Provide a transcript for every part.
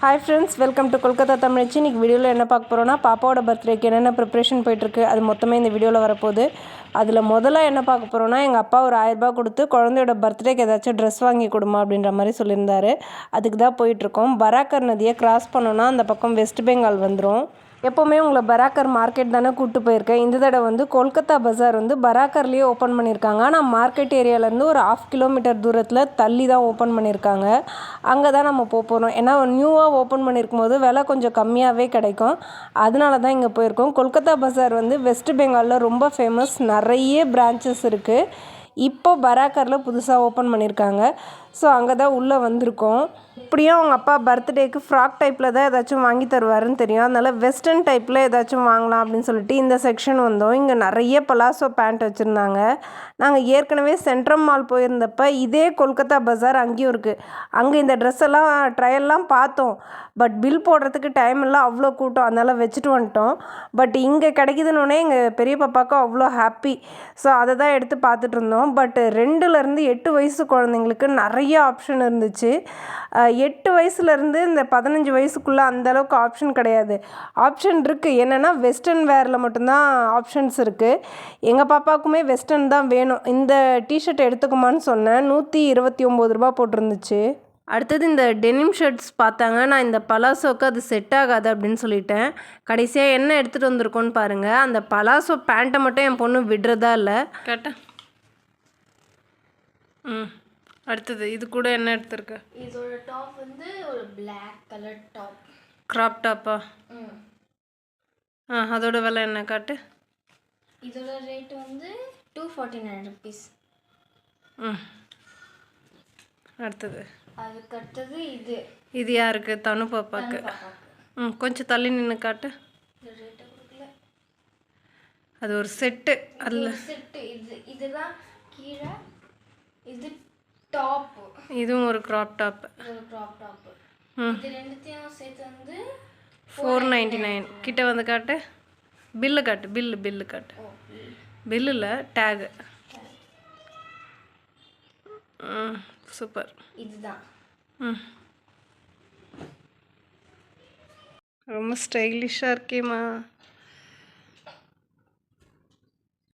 Hi friends, welcome to Kolkata Thamizhachi. இன்றைக்கி வீடியோவில் என்ன பார்க்க போகிறோன்னா, பாப்பாவோட பர்த்டேக்கு என்னென்ன ப்ரிப்ரேஷன் போயிட்டுருக்கு அது மொத்தமே இந்த வீடியோவில் வரப்போகுது. அதில் முதல்ல என்ன பார்க்க போகிறோன்னா, எங்கள் அப்பா ஒரு 1000 ரூபாய் கொடுத்து குழந்தையோட பர்த்டேக்கு ஏதாச்சும் ட்ரெஸ் வாங்கி கொடுமா அப்படின்ற மாதிரி சொல்லியிருந்தாரு. அதுக்கு தான் போயிட்டுருக்கோம். பராக்கர் நதியை கிராஸ் பண்ணோன்னா அந்த பக்கம் வெஸ்ட் பெங்கால் வந்துடும். எப்போவுமே உங்களை பராக்கர் மார்க்கெட் தானே கூப்பிட்டு போயிருக்கேன். இந்த தடவை வந்து கொல்கத்தா பஜார் வந்து பராக்கர்லேயே ஓப்பன் பண்ணியிருக்காங்க. ஆனால் மார்க்கெட் ஏரியாவிலேருந்து ஒரு 1/2 கிலோமீட்டர் தூரத்தில் தள்ளி தான் ஓப்பன் பண்ணியிருக்காங்க. அங்கே தான் நம்ம போகிறோம். ஏன்னா நியூவாக ஓப்பன் பண்ணியிருக்கும் போது விலை கொஞ்சம் கம்மியாகவே கிடைக்கும். அதனால தான் இங்கே போயிருக்கோம். கொல்கத்தா பஜார் வந்து வெஸ்ட் பெங்காலில் ரொம்ப ஃபேமஸ். நிறைய பிரான்ச்சஸ் இருக்குது. இப்போ பராக்கரில் புதுசாக ஓப்பன் பண்ணியிருக்காங்க. ஸோ அங்கே தான் உள்ளே வந்திருக்கோம். இப்படியும் அவங்க அப்பா பர்த்டேக்கு ஃப்ராக் டைப்பில் தான் ஏதாச்சும் வாங்கி தருவாருன்னு தெரியும். அதனால் வெஸ்டர்ன் டைப்பில் ஏதாச்சும் வாங்கலாம் அப்படின்னு சொல்லிட்டு இந்த செக்ஷன் வந்தோம். இங்கே நிறைய பலாசோ பேண்ட் வச்சுருந்தாங்க. நாங்கள் ஏற்கனவே சென்ட்ரம் மால் போயிருந்தப்போ இதே கொல்கத்தா பஜார் அங்கேயும் இருக்குது. அங்கே இந்த ட்ரெஸ் எல்லாம் ட்ரையல்லாம் பார்த்தோம். பட் பில் போடுறதுக்கு டைம் இல்லை, அவ்வளோ கூட்டம். அதனால் வச்சுட்டு வந்துட்டோம். பட் இங்கே கிடைக்குதுன்னொடனே எங்கள் பெரிய பாப்பாவுக்கும் அவ்வளோ ஹாப்பி. ஸோ அதை தான் எடுத்து பார்த்துட்டு இருந்தோம். பட் 2லேருந்து 8 வயசு குழந்தைங்களுக்கு நிறைய ஆப்ஷன் இருந்துச்சு. 8 வயசுலேருந்து இந்த 15 வயசுக்குள்ளே அந்தளவுக்கு ஆப்ஷன் கிடையாது. ஆப்ஷன் இருக்குது. என்னென்னா வெஸ்டர்ன் வேரில் மட்டும்தான் ஆப்ஷன்ஸ் இருக்குது. எங்கள் பாப்பாவுக்குமே வெஸ்டர்ன் தான் வேணும். இந்த டிஷர்ட் எடுத்துக்குமான்னு சொன்னேன். 129 ரூபா போட்டிருந்துச்சு. அடுத்தது இந்த டெனிம் ஷர்ட்ஸ் பார்த்தாங்க. நான் இந்த பலாசோக்கு அது செட் ஆகாது அப்படின்னு சொல்லிட்டேன். கடைசியாக என்ன எடுத்துகிட்டு வந்திருக்கோன்னு பாருங்கள். அந்த பலாசோ பேண்ட்டை மட்டும் என் பொண்ணு விடுறதா இல்லை. கேட்டேன். அடுத்தது இது கூட என்ன எடுத்திருக்க? இதோட டாப் வந்து ஒரு Black கலர் டாப். கிராப் டாப்பா? அதோட விலை என்ன காட்டு? இதோட ரேட் வந்து 249 rupees. அடுத்தது அதுக்கு அடுத்தது இது யாருக்கு? தனு பாப்பாக்கு. கொஞ்சம் தள்ளி நின்று காட்டு. ரேட்டை கொடுக்கல. அது ஒரு செட்டு. அதில் செட்டு. இதுதான் கீழே. இது டாப். இதுவும் ஒரு கிராப் டாப். இது கிராப் டாப். இது ரெண்டுத்தையும் சேர்த்து வந்து 499. கிட்ட வந்து காட்டு. பில்லு காட்டு. பில்லு காட்டு. பில்லில் டேகு. சூப்பர். இதுதான். ரொம்ப ஸ்டைலிஷாக இருக்கேம்மா.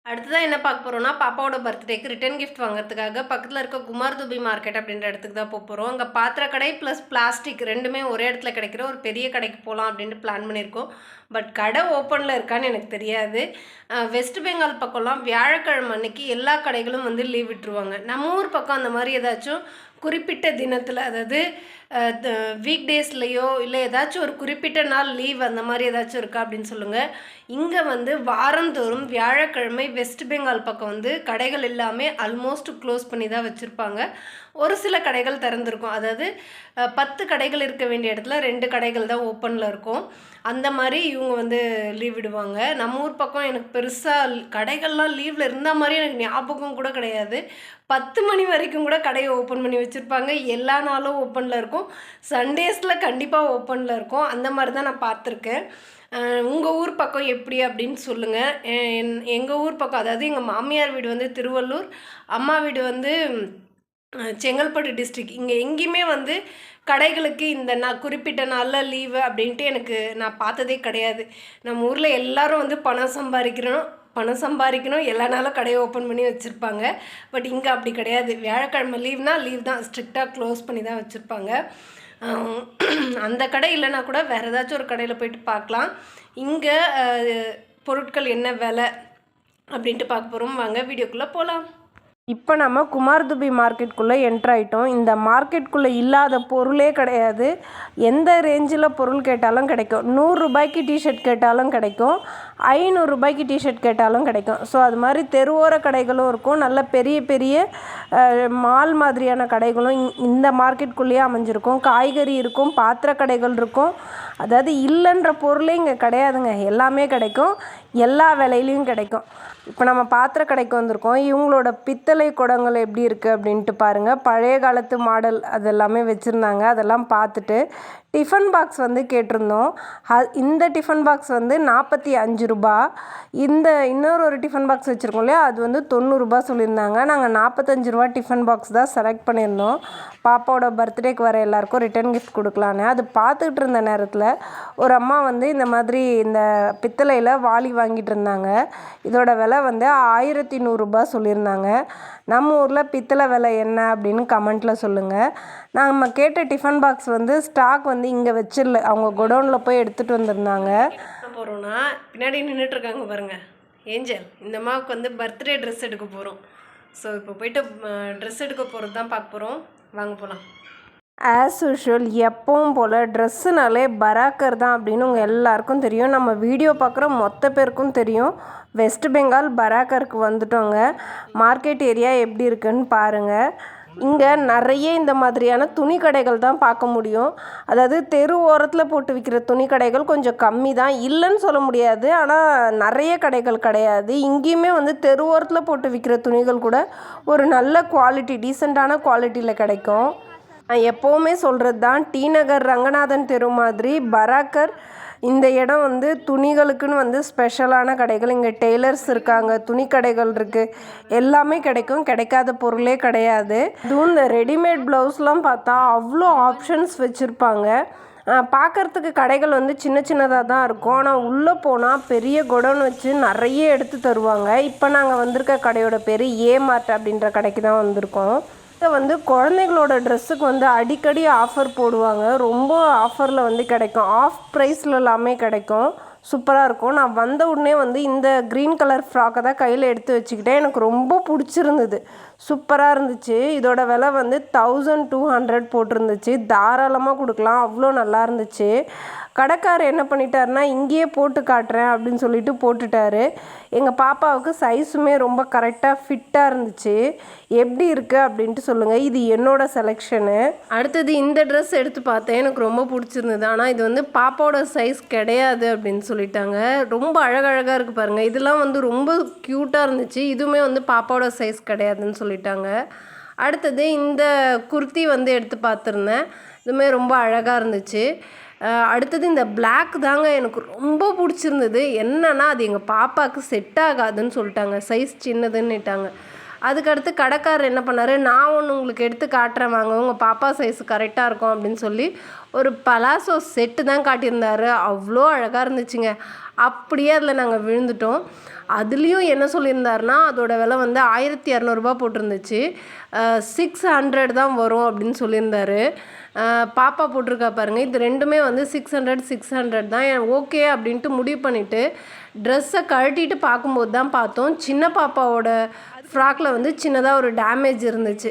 அடுத்ததான் என்ன பார்க்க போகிறோன்னா, பாப்பாவோட பர்த்டேக்கு ரிட்டன் கிஃப்ட் வாங்குறதுக்காக பக்கத்தில் இருக்க குமார்துபி மார்க்கெட் அப்படின்ற இடத்துக்கு தான் போகிறோம். அங்கே பாத்திர கடை ப்ளஸ் பிளாஸ்டிக் ரெண்டுமே ஒரே இடத்துல கிடைக்கிற ஒரு பெரிய கடைக்கு போகலாம் அப்படின்ட்டு பிளான் பண்ணியிருக்கோம். பட் கடை ஓப்பனில் இருக்கான்னு எனக்கு தெரியாது. வெஸ்ட் பெங்கால் பக்கம்லாம் வியாழக்கிழமை அன்னைக்கு எல்லா கடைகளும் வந்து லீவ் விட்டுருவாங்க. நம்ம ஊர் பக்கம் அந்த மாதிரி ஏதாச்சும் குறிப்பிட்ட தினத்தில், அதாவது வீக் டேஸ்லையோ இல்லை ஏதாச்சும் ஒரு குறிப்பிட்ட நாள் லீவ் அந்த மாதிரி ஏதாச்சும் இருக்கா அப்படின்னு சொல்லுங்கள். இங்கே வந்து வாரந்தோறும் வியாழக்கிழமை வெஸ்ட் பெங்கால் பக்கம் வந்து கடைகள் எல்லாமே ஆல்மோஸ்ட் க்ளோஸ் பண்ணி தான் வச்சுருப்பாங்க. ஒரு சில கடைகள் திறந்துருக்கும். அதாவது 10 கடைகள் இருக்க வேண்டிய இடத்துல 2 கடைகள் தான் ஓப்பனில் இருக்கும். அந்த மாதிரி இவங்க வந்து லீவ் விடுவாங்க. நம்ம ஊர் பக்கம் எனக்கு பெருசாக கடைகள்லாம் லீவில் இருந்த மாதிரி எனக்கு ஞாபகம் கூட கிடையாது. 10 மணி வரைக்கும் கூட கடையை ஓப்பன் பண்ணி வச்சுருப்பாங்க. எல்லா நாளும் ஓப்பனில் இருக்கும். சண்டேஸில் கண்டிப்பாக ஓப்பனில் இருக்கும். அந்த மாதிரி தான் நான் பார்த்துருக்கேன். உங்கள் ஊர் பக்கம் எப்படி அப்படின்னு சொல்லுங்கள். எங்கள் ஊர் பக்கம், அதாவது எங்கள் மாமியார் வீடு வந்து திருவள்ளூர், அம்மா வீடு வந்து செங்கல்பட்டு டிஸ்ட்ரிக்ட். இங்கே எங்கேயுமே வந்து கடைகளுக்கு இந்த குறிப்பிட்ட நாளில் லீவு அப்படின்ட்டு நான் பார்த்ததே கிடையாது. நம்ம ஊரில் எல்லோரும் வந்து பணம் சம்பாதிக்கணும் எல்லா நாளும் கடையை ஓப்பன் பண்ணி வச்சுருப்பாங்க. பட் இங்கே அப்படி கிடையாது. வியாழக்கிழமை லீவ்னால் லீவ் தான். ஸ்ட்ரிக்டாக க்ளோஸ் பண்ணி தான் வச்சுருப்பாங்க. அந்த கடை இல்லைனா கூட வேறு ஏதாச்சும் ஒரு கடையில் போயிட்டு பார்க்கலாம். இங்கே பொருட்கள் என்ன விலை அப்படின்ட்டு பார்க்க போகிறோம். வாங்க வீடியோக்குள்ளே போகலாம். இப்போ நம்ம குமார்துபி மார்க்கெட்டுக்குள்ளே என்ட்ராயிட்டோம். இந்த மார்க்கெட்டுக்குள்ளே இல்லாத பொருளே கிடையாது. எந்த ரேஞ்சில் பொருள் கேட்டாலும் கிடைக்கும். 100 ரூபாய்க்கு டிஷர்ட் கேட்டாலும் கிடைக்கும். 500 ரூபாய்க்கு டிஷர்ட் கேட்டாலும் கிடைக்கும். ஸோ அது மாதிரி தெருவோர கடைகளும் இருக்கும். நல்ல பெரிய பெரிய மால் மாதிரியான கடைகளும் இந்த மார்க்கெட்டுக்குள்ளேயே அமைஞ்சிருக்கும். காய்கறி இருக்கும், பாத்திர கடைகள் இருக்கும். அதாவது இல்லைன்ற பொருளே இங்கே கிடையாதுங்க. எல்லாமே கிடைக்கும், எல்லா விலையிலையும் கிடைக்கும். இப்போ நம்ம பாத்திர கடைக்கு வந்திருக்கோம். இவங்களோட பித்தளை குடங்கள் எப்படி இருக்குது அப்படின்ட்டு பாருங்கள். பழைய காலத்து மாடல் அது எல்லாமே வச்சுருந்தாங்க. அதெல்லாம் பார்த்துட்டு டிஃபன் பாக்ஸ் வந்து கேட்டிருந்தோம். இந்த டிஃபன் பாக்ஸ் வந்து 45 ரூபா. இன்னொரு டிஃபன் பாக்ஸ் வச்சுருக்கோம் இல்லையா, அது வந்து 90 ரூபா சொல்லியிருந்தாங்க. நாங்கள் 45 ரூபா டிஃபன் பாக்ஸ் தான் செலக்ட் பண்ணியிருந்தோம். பாப்பாவோட பர்த்டேக்கு வர எல்லாருக்கும் ரிட்டன் கிஃப்ட் கொடுக்கலான்னு. அது பார்த்துக்கிட்டு இருந்த நேரத்தில் ஒரு அம்மா வந்து இந்த மாதிரி இந்த பித்தளையில் வாளி வாங்கிட்டு இருந்தாங்க. இதோட விலை வந்து 1100 ரூபா சொல்லியிருந்தாங்க. நம்ம ஊரில் பித்தளை விலை என்ன அப்படின்னு கமெண்ட்டில் சொல்லுங்கள். நம்ம கேட்ட டிஃபன் பாக்ஸ் வந்து ஸ்டாக் வந்து இங்கே வச்சிடல, அவங்க குடோனில் போய் எடுத்துகிட்டு வந்திருந்தாங்க. என்ன போகிறோன்னா பின்னாடி நின்றுட்டுருக்காங்க பாருங்கள், ஏஞ்சல். இந்த அம்மாவுக்கு வந்து பர்த்டே ட்ரெஸ் எடுக்க போகிறோம். ஸோ இப்போ போய்ட்டு ட்ரெஸ் எடுக்க போகிறது தான் பார்க்க போகிறோம். வாங்க போகலாம். ஆஸ் யூஷுவல் எப்பவும் போல் ட்ரெஸ்ஸுனாலே பராக்கர் தான் அப்படின்னு உங்கள் எல்லாருக்கும் தெரியும். நம்ம வீடியோ பார்க்குற மொத்த பேருக்கும் தெரியும். வெஸ்ட் பெங்கால் பராக்கருக்கு வந்துட்டோங்க. மார்க்கெட் ஏரியா எப்படி இருக்குன்னு பாருங்கள். இங்கே நிறைய இந்த மாதிரியான துணி கடைகள் தான் பார்க்க முடியும். அதாவது தெரு ஓரத்தில் போட்டு விற்கிற துணி கடைகள் கொஞ்சம் கம்மி தான், இல்லைன்னு சொல்ல முடியாது. ஆனால் நிறைய கடைகள் கிடையாது. இங்கேயுமே வந்து தெரு ஓரத்தில் போட்டு விற்கிற துணிகள் கூட ஒரு நல்ல குவாலிட்டி, டீசெண்டான குவாலிட்டியில் கிடைக்கும். நான் எப்போவுமே சொல்கிறது தான், டி நகர் ரங்கநாதன் தெரு மாதிரி பராக்கர் இந்த இடம் வந்து துணிகளுக்குன்னு வந்து ஸ்பெஷலான கடைகள். இங்கே டெய்லர்ஸ் இருக்காங்க, துணி கடைகள் இருக்குது, எல்லாமே கிடைக்கும். கிடைக்காத பொருளே கிடையாது. இதுவும் இந்த ரெடிமேட் ப்ளவுஸ்லாம் பார்த்தா அவ்வளோ ஆப்ஷன்ஸ் வச்சுருப்பாங்க. பார்க்குறதுக்கு கடைகள் வந்து சின்ன சின்னதாக தான் இருக்கும். ஆனால் உள்ளே போனால் பெரிய குடோன் வச்சு நிறைய எடுத்து தருவாங்க. இப்போ நாங்கள் வந்திருக்க கடையோட பேர் ஏ மார்ட் அப்படின்ற கடைக்கு தான் வந்திருக்கோம். வந்து குழந்தைகளோட ட்ரெஸ்ஸுக்கு வந்து அடிக்கடி ஆஃபர் போடுவாங்க. ரொம்ப ஆஃபரில் வந்து கிடைக்கும், ஆஃப் ப்ரைஸில் எல்லாமே கிடைக்கும். சூப்பராக இருக்கும். நான் வந்த உடனே வந்து இந்த க்ரீன் கலர் ஃப்ராக்கை தான் கையில் எடுத்து வச்சுக்கிட்டேன். எனக்கு ரொம்ப பிடிச்சிருந்தது, சூப்பராக இருந்துச்சு. இதோட விலை வந்து 1200 போட்டிருந்துச்சு. தாராளமாக கொடுக்கலாம், அவ்வளோ நல்லா இருந்துச்சு. கடைக்காரர் என்ன பண்ணிட்டாருன்னா, இங்கேயே போட்டு காட்டுறேன் அப்படின்னு சொல்லிட்டு போட்டுட்டாரு. எங்கள் பாப்பாவுக்கு சைஸுமே ரொம்ப கரெக்டாக ஃபிட்டாக இருந்துச்சு. எப்படி இருக்குது அப்படின்ட்டு சொல்லுங்கள். இது என்னோடய செலெக்ஷனு. அடுத்தது இந்த ட்ரெஸ் எடுத்து பார்த்தேன், எனக்கு ரொம்ப பிடிச்சிருந்தது. ஆனால் இது வந்து பாப்பாவோட சைஸ் கிடையாது அப்படின்னு சொல்லிட்டாங்க. ரொம்ப அழகழகாக இருக்குது பாருங்கள். இதெல்லாம் வந்து ரொம்ப க்யூட்டாக இருந்துச்சு. இதுவுமே வந்து பாப்பாவோட சைஸ் கிடையாதுன்னு சொல்லிட்டாங்க. அடுத்தது இந்த குர்த்தி வந்து எடுத்து பார்த்துருந்தேன். இதுவுமே ரொம்ப அழகாக இருந்துச்சு. அடுத்தது இந்த பிளாக் தாங்க எனக்கு ரொம்ப பிடிச்சிருந்தது. என்னன்னா அது எங்கள் பாப்பாவுக்கு செட் ஆகாதுன்னு சொல்லிட்டாங்க, சைஸ் சின்னதுன்னுட்டாங்க. அதுக்கடுத்து கடைக்காரர் என்ன பண்ணார், நான் ஒன்று உங்களுக்கு எடுத்து காட்டுறேன் வாங்க, உங்கள் பாப்பா சைஸ் கரெக்டாக இருக்கும் அப்படின்னு சொல்லி ஒரு பலாசோ செட்டு தான் காட்டியிருந்தார். அவ்வளோ அழகாக இருந்துச்சுங்க. அப்படியே அதில் நாங்கள் விழுந்துட்டோம். அதுலேயும் என்ன சொல்லியிருந்தாருன்னா, அதோட விலை வந்து 1200 போட்டிருந்துச்சு. 600 தான் வரும் அப்படின்னு சொல்லியிருந்தாரு. பாப்பா போட்டிருக்கா பாருங்கள், இது ரெண்டுமே வந்து 600 தான். ஓகே அப்படின்ட்டு முடிவு பண்ணிவிட்டு ட்ரெஸ்ஸை கழட்டிட்டு பார்க்கும்போது தான் பார்த்தோம், சின்ன பாப்பாவோட ஃப்ராக்கில் வந்து சின்னதாக ஒரு டேமேஜ் இருந்துச்சு.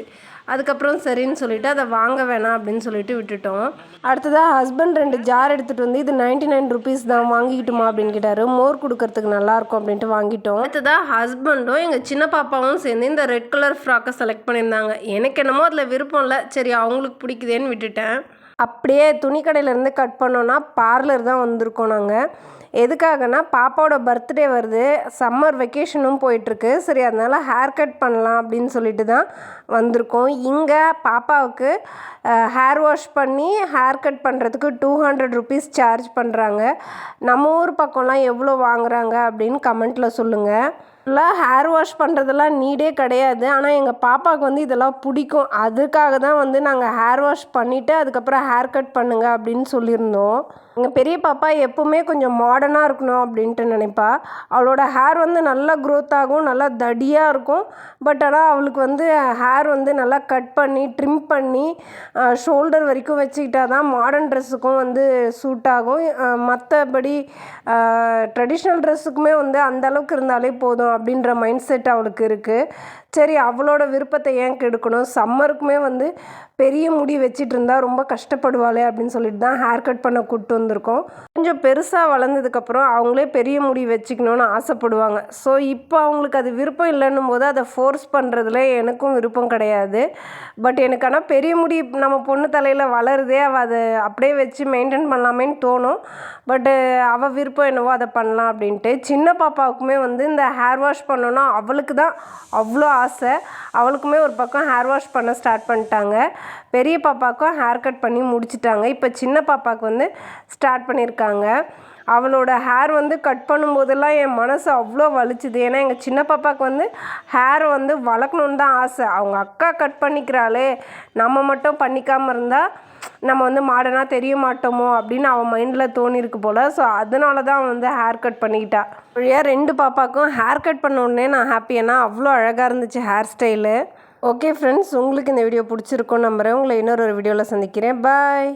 அதுக்கப்புறம் சரின்னு சொல்லிவிட்டு அதை வாங்க வேணாம் அப்படின்னு சொல்லிட்டு விட்டுட்டோம். அடுத்ததாக ஹஸ்பண்ட் 2 ஜார் எடுத்துகிட்டு வந்து, இது 99 ருபீஸ் தான், வாங்கிக்கிட்டுமா அப்படின்னு கேட்டார். மோர் கொடுக்கறதுக்கு நல்லாயிருக்கும் அப்படின்ட்டு வாங்கிட்டோம். அடுத்ததாக ஹஸ்பண்டும் எங்கள் சின்ன பாப்பாவும் சேர்ந்து இந்த ரெட் கலர் ஃப்ராக்கை செலக்ட் பண்ணியிருந்தாங்க. எனக்கு என்னமோ அதில் விருப்பம் இல்லை, சரி அவங்களுக்கு பிடிக்குதேன்னு விட்டுட்டேன். அப்படியே துணிக்கடையிலேருந்து கட் பண்ணோன்னா பார்லர் தான் வந்திருக்கோம் நாங்கள். எதுக்காகனா பாப்பாவோட பர்த்டே வருது, சம்மர் வெக்கேஷனும் போயிட்டுருக்கு. சரி அதனால் ஹேர் கட் பண்ணலாம் அப்படின்னு சொல்லிட்டு தான் வந்திருக்கோம். இங்கே பாப்பாவுக்கு ஹேர் வாஷ் பண்ணி ஹேர் கட் பண்ணுறதுக்கு 200 ருபீஸ் சார்ஜ் பண்ணுறாங்க. நம்ம ஊர் பக்கம்லாம் எவ்வளோ வாங்குறாங்க அப்படின்னு கமெண்ட்டில் சொல்லுங்கள். ஃபுல்லாக ஹேர் வாஷ் பண்ணுறதெல்லாம் நீடே கிடையாது. ஆனால் எங்கள் பாப்பாவுக்கு வந்து இதெல்லாம் பிடிக்கும். அதுக்காக தான் வந்து நாங்கள் ஹேர் வாஷ் பண்ணிவிட்டு அதுக்கப்புறம் ஹேர் கட் பண்ணுங்க அப்படின்னு சொல்லியிருந்தோம். எங்கள் பெரிய பாப்பா எப்போவுமே கொஞ்சம் மாடர்னாக இருக்கணும் அப்படின்ட்டு நினைப்பா. அவளோட ஹேர் வந்து நல்லா க்ரோத் ஆகும், நல்லா தடியாக இருக்கும். பட் ஆனால் அவளுக்கு வந்து ஹேர் வந்து நல்லா கட் பண்ணி ட்ரிம் பண்ணி ஷோல்டர் வரைக்கும் வச்சுக்கிட்டா தான் மாடர்ன் ட்ரெஸ்ஸுக்கும் வந்து சூட் ஆகும். மற்றபடி ட்ரெடிஷ்னல் ட்ரெஸ்ஸுக்குமே வந்து அந்தளவுக்கு இருந்தாலே போதும் அப்படின்ற மைண்ட் செட் அவளுக்கு இருக்குது. சரி அவளோட விருப்பத்தை ஏன் கெடுக்கணும், சம்மருக்குமே வந்து பெரிய முடி வச்சிட்டு இருந்தா ரொம்ப கஷ்டப்படுவாளே அப்படின்னு சொல்லிட்டு தான் ஹேர் கட் பண்ண கூப்பிட்டு வந்திருக்கோம். கொஞ்சம் பெருசாக வளர்ந்ததுக்கப்புறம் அவங்களே பெரிய முடி வச்சுக்கணுன்னு ஆசைப்படுவாங்க. ஸோ இப்போ அவங்களுக்கு அது விருப்பம் இல்லைன்னும் போது அதை ஃபோர்ஸ் பண்ணுறதுல எனக்கும் விருப்பம் கிடையாது. பட் எனக்கு ஆனால் பெரிய முடி நம்ம பொண்ணு தலையில் வளருதே, அவள் அதை அப்படியே வச்சு மெயின்டைன் பண்ணலாமேன்னு தோணும். பட்டு அவள் விருப்பம் என்னவோ அதை பண்ணலாம் அப்படின்ட்டு. சின்ன பாப்பாவுக்குமே வந்து இந்த ஹேர் வாஷ் பண்ணோன்னா அவளுக்கு தான் அவ்வளோ ஆசை. அவளுக்குமே ஒரு பக்கம் ஹேர் வாஷ் பண்ண ஸ்டார்ட் பண்ணிட்டாங்க. பெரிய பாப்பாவுக்கும் ஹேர் கட் பண்ணி முடிச்சிட்டாங்க. இப்போ சின்ன பாப்பாவுக்கு வந்து ஸ்டார்ட் பண்ணியிருக்காங்க. அவளோட ஹேர் வந்து கட் பண்ணும்போதெல்லாம் என் மனசு அவ்வளோ வலிச்சுது. ஏன்னா எங்கள் சின்ன பாப்பாவுக்கு வந்து ஹேர் வந்து வளர்க்கணுன்னு தான் ஆசை. அவங்க அக்கா கட் பண்ணிக்கிறாளே, நம்ம மட்டும் பண்ணிக்காமல் இருந்தால் நம்ம வந்து மாடர்னாக தெரிய மாட்டோமோ அப்படின்னு அவன் மைண்டில் தோணியிருக்கு போல். ஸோ அதனால தான் அவன் வந்து ஹேர் கட் பண்ணிக்கிட்டா. வழியாக 2 பாப்பாவுக்கும் ஹேர் கட் பண்ண உடனே நான் ஹாப்பி. ஏன்னா அவ்வளோ அழகாக இருந்துச்சு ஹேர் ஸ்டைலு. ஓகே ஃப்ரெண்ட்ஸ், உங்களுக்கு இந்த வீடியோ பிடிச்சிருக்கும்னு நம்புகிறேன். உங்களை இன்னொரு வீடியோவில் சந்திக்கிறேன். பாய்.